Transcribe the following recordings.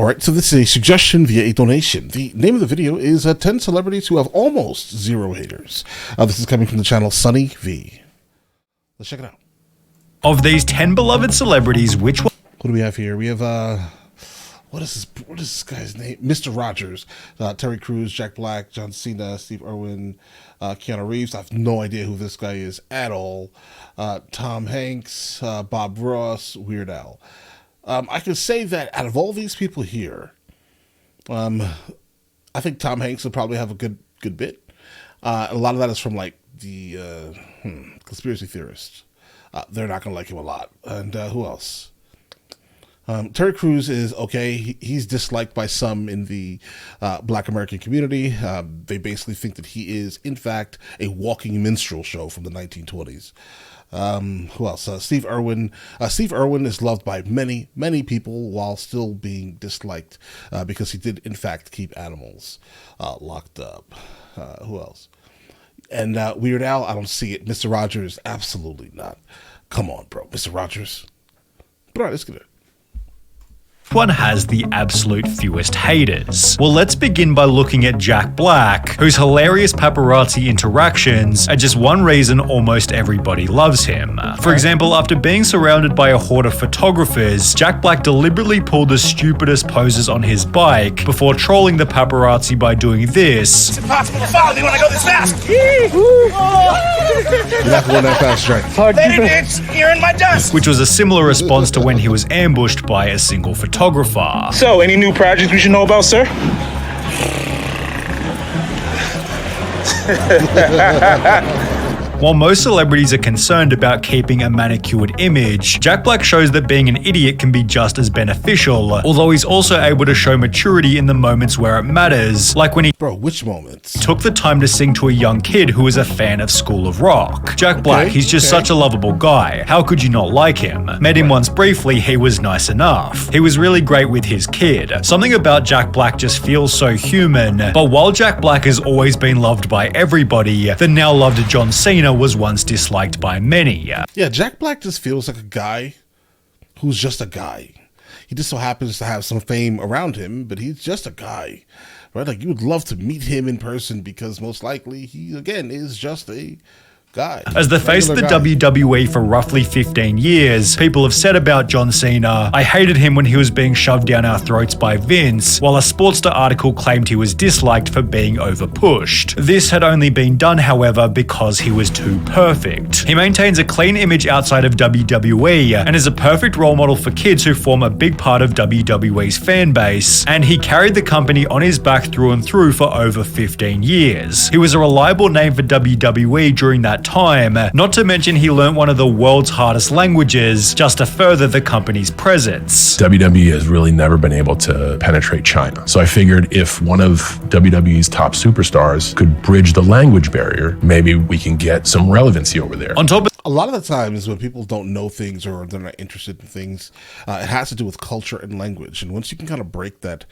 All right, so this is a suggestion via a donation. The name of the video is 10 celebrities who have almost zero haters. This is coming from the channel Sunny V. Let's check it out. Of these 10 beloved celebrities, which one? What do we have here? We have, what is this guy's name? Mr. Rogers, Terry Cruz, Jack Black, John Cena, Steve Irwin, Keanu Reeves. I have no idea who this guy is at all. Tom Hanks, Bob Ross, Weird Al. I can say that out of all these people here, I think Tom Hanks will probably have a good bit. A lot of that is from like the conspiracy theorists. They're not going to like him a lot. And who else? Terry Crews is okay. He's disliked by some in the Black American community. They basically think that he is, in fact, a walking minstrel show from the 1920s. Who else? Steve Irwin. Steve Irwin is loved by many people while still being disliked because he did, in fact, keep animals locked up. Who else? And Weird Al, I don't see it. Mr. Rogers, absolutely not. Come on, bro. Mr. Rogers. But all right, let's get it. One has the absolute fewest haters? Well, let's begin by looking at Jack Black, whose hilarious paparazzi interactions are just one reason almost everybody loves him. For example, after being surrounded by a horde of photographers, Jack Black deliberately pulled the stupidest poses on his bike before trolling the paparazzi by doing this. It's impossible to follow me when I go this fast. You're not going that fast, Jack. You're in my dust. Which was a similar response to when he was ambushed by a single photographer. So, any new projects we should know about, sir? While most celebrities are concerned about keeping a manicured image, Jack Black shows that being an idiot can be just as beneficial, although he's also able to show maturity in the moments where it matters, like when he which moments? Took the time to sing to a young kid who was a fan of School of Rock. Jack Black, he's just such a lovable guy. How could you not like him? Met him once briefly, he was nice enough. He was really great with his kid. Something about Jack Black just feels so human, but while Jack Black has always been loved by everybody, the now loved John Cena was once disliked by many. Yeah, Jack Black just feels like a guy who's just a guy. He just so happens to have some fame around him, but he's just a guy, right? Like, you would love to meet him in person because most likely he, again, is just a guy. As the face of the WWE for roughly 15 years, people have said about John Cena, I hated him when he was being shoved down our throats by Vince, while a Sportster article claimed he was disliked for being overpushed. This had only been done, however, because he was too perfect. He maintains a clean image outside of WWE and is a perfect role model for kids who form a big part of WWE's fan base, and he carried the company on his back through and through for over 15 years. He was a reliable name for WWE during that time, not to mention he learnt one of the world's hardest languages just to further the company's presence. WWE has really never been able to penetrate China, so I figured if one of WWE's top superstars could bridge the language barrier, maybe we can get some relevancy over there. On top of a lot of the times when people don't know things or they're not interested in things, it has to do with culture and language, and once you can kind of break that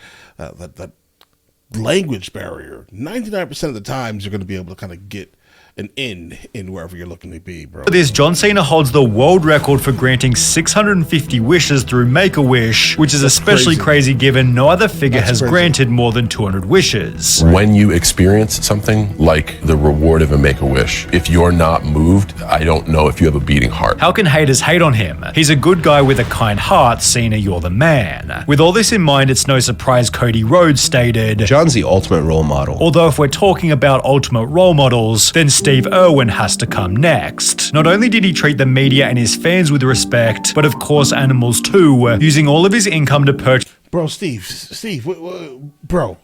language barrier, 99% of the times you're going to be able to kind of get an in wherever you're looking to be, bro. For this, John Cena holds the world record for granting 650 wishes through Make-A-Wish, which is especially crazy given no other figure has granted more than 200 wishes. When you experience something like the reward of a Make-A-Wish, if you're not moved, I don't know if you have a beating heart. How can haters hate on him? He's a good guy with a kind heart. Cena, you're the man. With all this in mind, it's no surprise Cody Rhodes stated, John's the ultimate role model. Although if we're talking about ultimate role models, then Steve Irwin has to come next. Not only did he treat the media and his fans with respect, but of course animals too, using all of his income to purchase Steve, bro.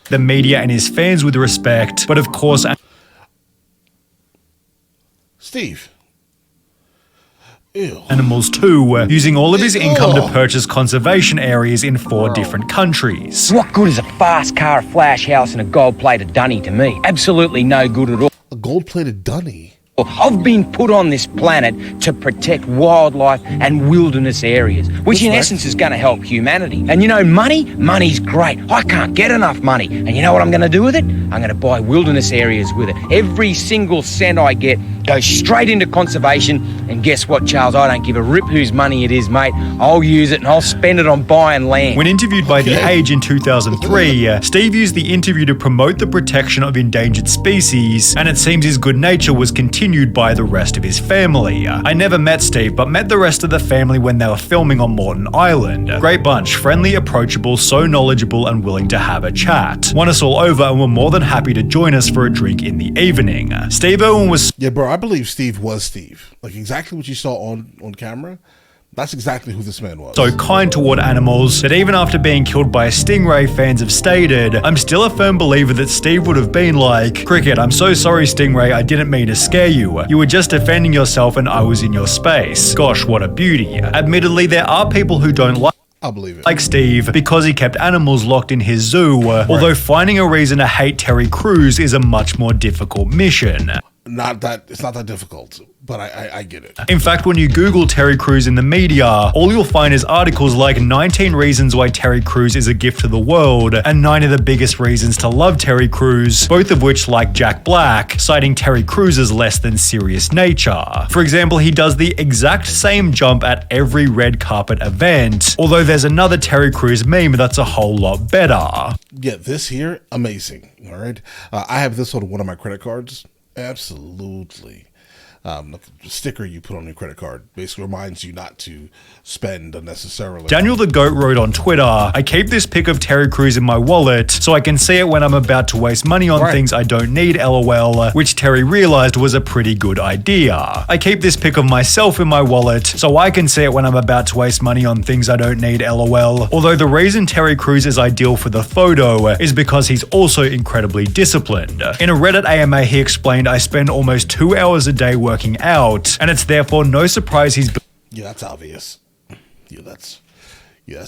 The media and his fans with respect, but of course Steve. Ew. Animals too, using all of his income to purchase conservation areas in 4 different countries. What good is a fast car, a flash house, and a gold-plated dunny to me? Absolutely no good at all. A gold-plated dunny? I've been put on this planet to protect wildlife and wilderness areas, which in essence is going to help humanity. And you know, money's great. I can't get enough money. And you know what I'm going to do with it? I'm going to buy wilderness areas with it. Every single cent I get goes straight into conservation. And guess what, Charles? I don't give a rip whose money it is, mate. I'll use it and I'll spend it on buying land. When interviewed by The Age in 2003, Steve used the interview to promote the protection of endangered species, and it seems his good nature was continued by the rest of his family. I never met Steve, but met the rest of the family when they were filming on Morton Island. Great bunch, friendly, approachable, so knowledgeable and willing to have a chat. Won us all over and were more than happy to join us for a drink in the evening. Steve Irwin was... Yeah, bro, I believe Steve was Steve. Like, exactly what you saw on camera. That's exactly who this man was. So kind toward animals that even after being killed by a stingray, fans have stated, I'm still a firm believer that Steve would have been like, Cricket, I'm so sorry Stingray, I didn't mean to scare you. You were just defending yourself and I was in your space. Gosh, what a beauty. Admittedly, there are people who don't I'll believe it. like Steve because he kept animals locked in his zoo, although finding a reason to hate Terry Crews is a much more difficult mission. It's not that difficult, but I get it. In fact, when you Google Terry Crews in the media, all you'll find is articles like 19 reasons why Terry Crews is a gift to the world and 9 of the biggest reasons to love Terry Crews, both of which, like Jack Black, citing Terry Crews' less than serious nature. For example, he does the exact same jump at every red carpet event, although there's another Terry Crews meme that's a whole lot better. Yeah, this here, amazing. All right. I have this on one of my credit cards. Absolutely. The sticker you put on your credit card basically reminds you not to spend unnecessarily. Daniel the Goat wrote on Twitter, I keep this pic of Terry Crews in my wallet so I can see it when I'm about to waste money on things I don't need, lol, which Terry realized was a pretty good idea. I keep this pic of myself in my wallet so I can see it when I'm about to waste money on things I don't need, lol. Although the reason Terry Crews is ideal for the photo is because he's also incredibly disciplined. In a Reddit AMA, he explained, I spend almost 2 hours a day working out, and it's therefore no surprise he's Yeah, that's obvious. That's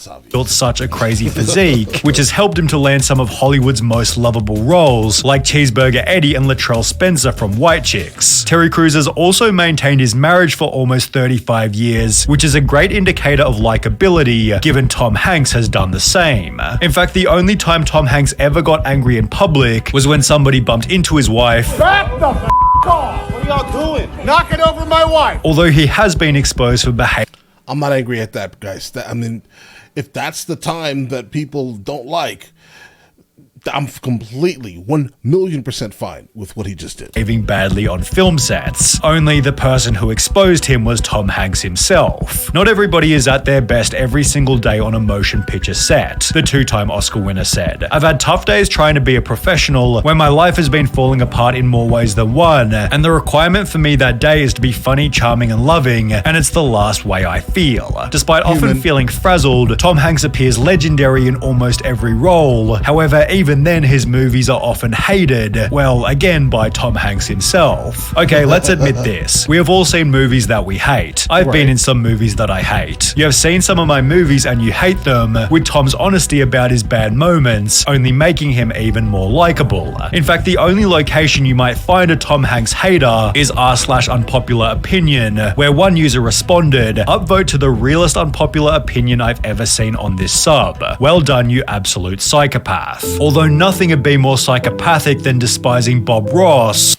obvious. built such a crazy physique, which has helped him to land some of Hollywood's most lovable roles, like Cheeseburger Eddie and Latrell Spencer from White Chicks. Terry Crews has also maintained his marriage for almost 35 years, which is a great indicator of likability, given Tom Hanks has done the same. In fact, the only time Tom Hanks ever got angry in public was when somebody bumped into his wife. Back the f*** off! What are y'all doing? Knocking over my wife! Although he has been exposed for behavior. I'm not angry at that, guys. I mean, if that's the time that people don't like, I'm completely 1,000,000% fine with what he just did. Behaving badly on film sets. Only the person who exposed him was Tom Hanks himself. Not everybody is at their best every single day on a motion picture set, the 2-time Oscar winner said. I've had tough days trying to be a professional when my life has been falling apart in more ways than one, and the requirement for me that day is to be funny, charming, and loving, and it's the last way I feel. Despite often feeling frazzled, Tom Hanks appears legendary in almost every role. However, even then his movies are often hated, well, again by Tom Hanks himself. Okay, let's admit this. We have all seen movies that we hate. I've been in some movies that I hate. You have seen some of my movies and you hate them, with Tom's honesty about his bad moments only making him even more likable. In fact, the only location you might find a Tom Hanks hater is r/unpopular opinion, where one user responded, upvote to the realest unpopular opinion I've ever seen on this sub. Well done, you absolute psychopath. Although nothing would be more psychopathic than despising Bob Ross,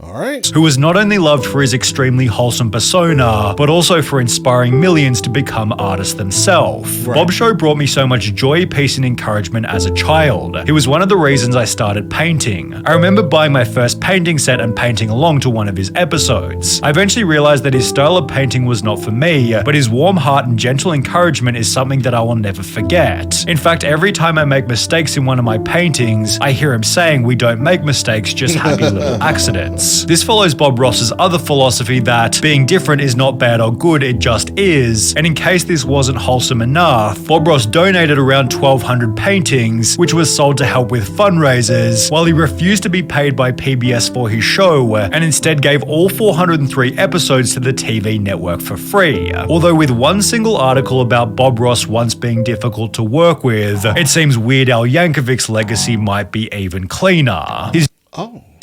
All right. who was not only loved for his extremely wholesome persona, but also for inspiring millions to become artists themselves. Bob's show brought me so much joy, peace, and encouragement as a child. He was one of the reasons I started painting. I remember buying my first painting set and painting along to one of his episodes. I eventually realized that his style of painting was not for me, but his warm heart and gentle encouragement is something that I will never forget. In fact, every time I make mistakes in one of my paintings, I hear him saying, "We don't make mistakes, just happy little accidents." This follows Bob Ross's other philosophy that being different is not bad or good, it just is. And in case this wasn't wholesome enough, Bob Ross donated around 1,200 paintings, which was sold to help with fundraisers, while he refused to be paid by PBS for his show, and instead gave all 403 episodes to the TV network for free. Although with one single article about Bob Ross once being difficult to work with, it seems Weird Al Yankovic's legacy might be even cleaner. His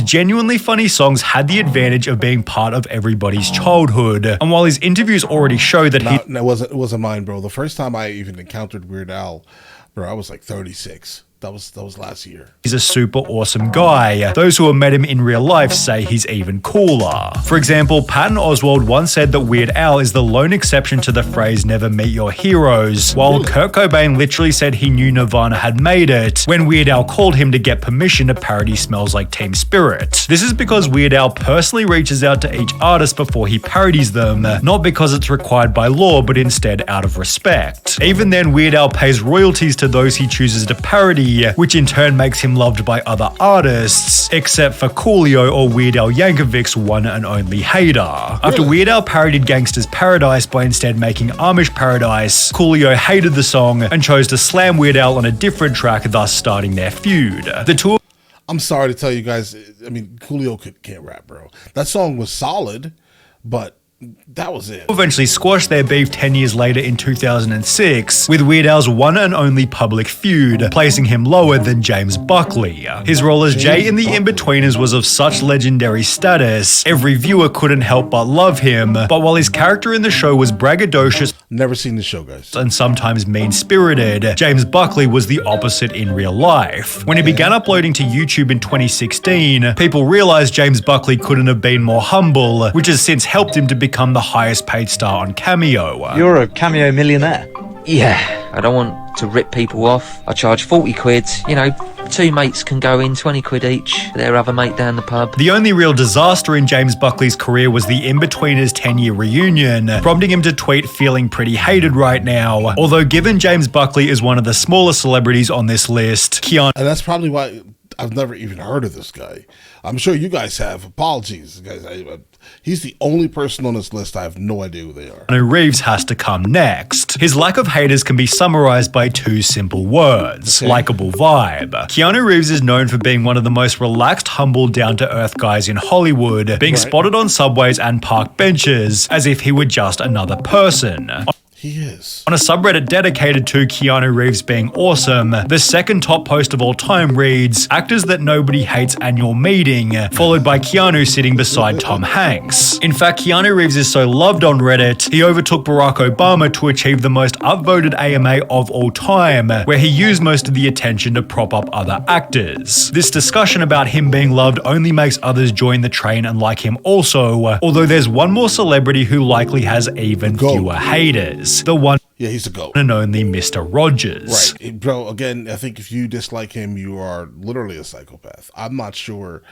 genuinely funny songs had the advantage of being part of everybody's childhood. And while his interviews already show that No, it wasn't mine, bro. The first time I even encountered Weird Al, bro, I was like 36. That was last year. He's a super awesome guy. Those who have met him in real life say he's even cooler. For example, Patton Oswalt once said that Weird Al is the lone exception to the phrase never meet your heroes, while Kurt Cobain literally said he knew Nirvana had made it when Weird Al called him to get permission to parody Smells Like Teen Spirit. This is because Weird Al personally reaches out to each artist before he parodies them, not because it's required by law, but instead out of respect. Even then, Weird Al pays royalties to those he chooses to parody, which in turn makes him loved by other artists, except for Coolio or Weird Al Yankovic's one and only hater. After Weird Al parodied Gangsta's Paradise by instead making Amish Paradise, Coolio hated the song and chose to slam Weird Al on a different track, thus starting their feud. The two I'm sorry to tell you guys, I mean, Coolio can't rap, bro. That song was solid, but that was it. Eventually squashed their beef 10 years later in 2006 with Weird Al's one and only public feud, placing him lower than James Buckley. His role as Jay in The Inbetweeners was of such legendary status, every viewer couldn't help but love him, but while his character in the show was braggadocious Never seen the show, guys. and sometimes mean-spirited, James Buckley was the opposite in real life. When he began uploading to YouTube in 2016, people realized James Buckley couldn't have been more humble, which has since helped him to become the highest paid star on Cameo. You're a Cameo millionaire. Yeah, I don't want to rip people off. I charge 40 quid, you know, two mates can go in, 20 quid each, their other mate down the pub. The only real disaster in James Buckley's career was the Inbetweeners 10-year reunion, prompting him to tweet feeling pretty hated right now. Although given James Buckley is one of the smaller celebrities on this list, Keanu And that's probably why I've never even heard of this guy. I'm sure you guys have. Apologies, guys. He's the only person on this list. I have no idea who they are. Reeves has to come next. His lack of haters can be summarized by two simple words: likable vibe. Keanu Reeves is known for being one of the most relaxed, humble, down-to-earth guys in Hollywood, being spotted on subways and park benches as if he were just another person. He is. On a subreddit dedicated to Keanu Reeves being awesome, the second top post of all time reads, "Actors that nobody hates annual meeting," followed by Keanu sitting beside Tom Hanks. In fact, Keanu Reeves is so loved on Reddit, he overtook Barack Obama to achieve the most upvoted AMA of all time, where he used most of the attention to prop up other actors. This discussion about him being loved only makes others join the train and like him also, although there's one more celebrity who likely has even fewer haters. The one Yeah, he's a GOAT. and only Mr. Rogers. Right. Bro, again, I think if you dislike him, you are literally a psychopath. I'm not sure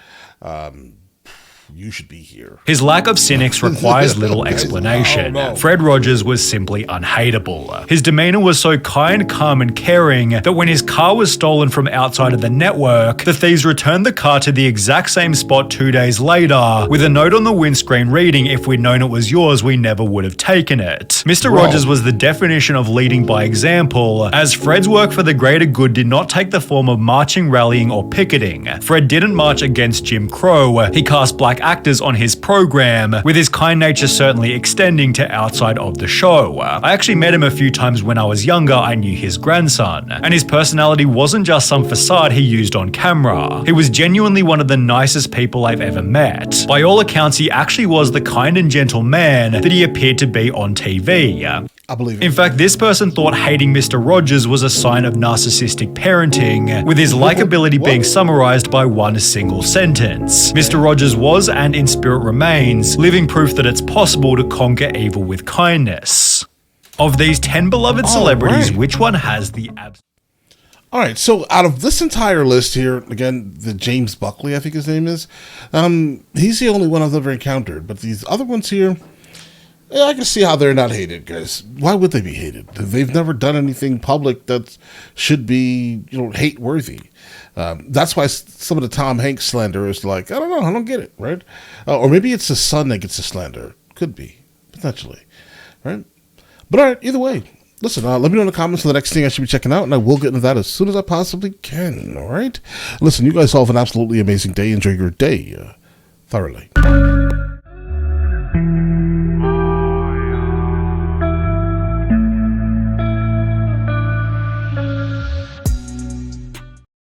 you should be here. His lack of cynics requires little explanation. Oh, no. Fred Rogers was simply unhateable. His demeanor was so kind, calm, and caring that when his car was stolen from outside of the network, the thieves returned the car to the exact same spot 2 days later, with a note on the windscreen reading, "If we'd known it was yours, we never would have taken it." Mr. Rogers was the definition of leading by example, as Fred's work for the greater good did not take the form of marching, rallying, or picketing. Fred didn't march against Jim Crow. He cast black actors on his program, with his kind nature certainly extending to outside of the show. I actually met him a few times when I was younger. I knew his grandson, and his personality wasn't just some facade he used on camera. He was genuinely one of the nicest people I've ever met. By all accounts, he actually was the kind and gentle man that he appeared to be on TV. I believe it. In fact, this person thought hating Mr. Rogers was a sign of narcissistic parenting, with his likability being summarized by one single sentence. Mr. Rogers was, and in spirit remains, living proof that it's possible to conquer evil with kindness. Of these 10 beloved celebrities, which one has the All right, so out of this entire list here, again, the James Buckley, I think his name is, he's the only one I've ever encountered. But these other ones here, yeah, I can see how they're not hated, guys. Why would they be hated? They've never done anything public that should be, hate-worthy. That's why some of the Tom Hanks slander is like, I don't know, I don't get it, right? Or maybe it's the son that gets the slander. Could be, potentially, right? But all right, either way, listen, let me know in the comments for the next thing I should be checking out, and I will get into that as soon as I possibly can, all right? Listen, you guys all have an absolutely amazing day. Enjoy your day thoroughly.